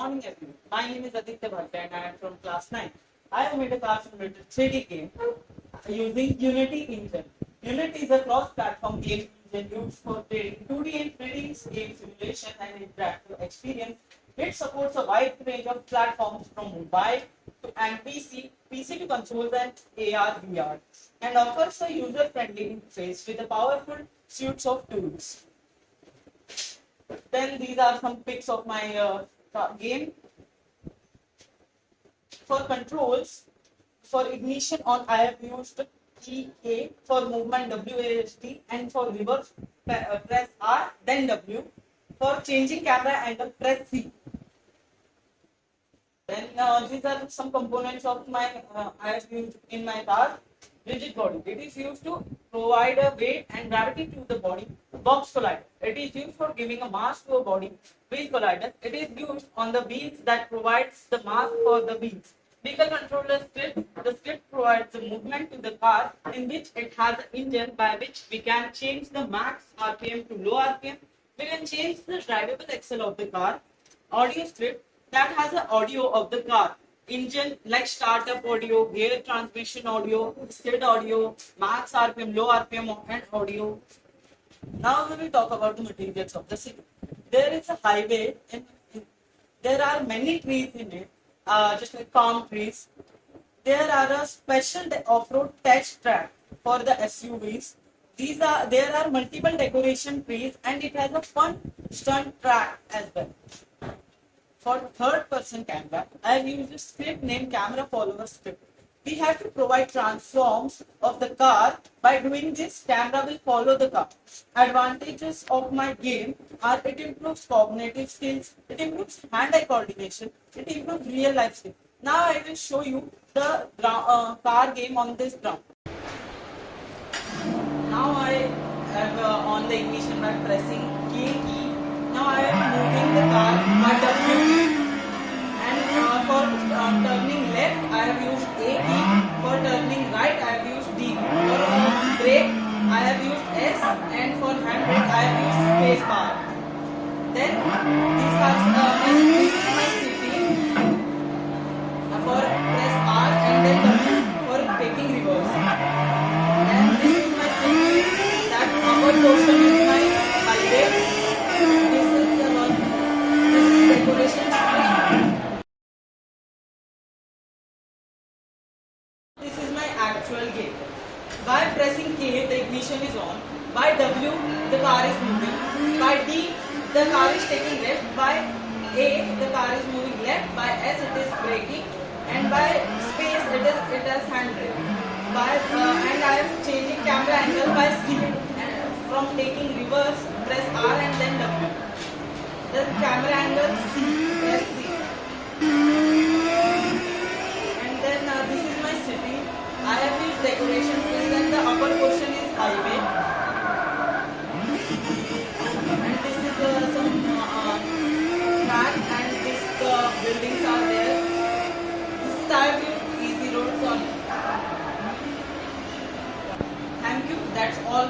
morning everyone. My name is Aditya Bhalke and I am from class 9. I have made a class related 3D game using Unity engine. Unity is a cross-platform game engine used for creating 2D and 3D game simulation and interactive experience. It supports a wide range of platforms from mobile to and PC to consoles and AR VR, and offers a user-friendly interface with a powerful suite of tools. Then these are some pics of my game. For controls, for ignition on, I have used EA, for movement WASD, and for reverse press R, then W. For changing camera angle, press C. Then these are some components of my I have used in my car. Rigid body. It is used to provide a weight and gravity to the body. Box collider. It is used for giving a mass to a body. Wheel collider. It is used on the wheels that provides the mass for the wheels. Vehicle controller script. The script provides the movement to the car in which it has an engine by which we can change the max RPM to low RPM. We can change the drivable axle of the car. Audio script that has the audio of the car. Engine like startup audio, gear transmission audio, skid audio, max RPM, low RPM and audio. Now we will talk about the materials of the city. There is a highway and there are many trees in it, just like palm trees. There are a special off-road test track for the SUVs. There are multiple decoration trees and it has a fun stunt track as well. For third-person camera, I have used a script named Camera Follower Script. We have to provide transforms of the car. By doing this, camera will follow the car. Advantages of my game are it improves cognitive skills, it improves hand-eye coordination, it improves real-life skills. Now I will show you the car game on this ground. Now I have on the ignition by pressing K key. Now I am moving the car by W, and for turning left I have used A key, for turning right I have used D, for brake I have used S, and for handbrake I have used space bar. Then these are my city, for press R and then W for taking reverse. And this is my city, that upper portion is my highway. This is my actual game. By pressing K, the ignition is on. By W, the car is moving. By D, the car is taking left. By A, the car is moving left. By S, it is braking. And by space, it has handbrake. And I am changing camera angle by C. And from taking reverse, press R and then W. The camera angle C, press C. And then this is my city. I have used decorations and the upper portion is highway. And this is some track and this buildings are there. This is I have used easy roads on. Thank you. That's all.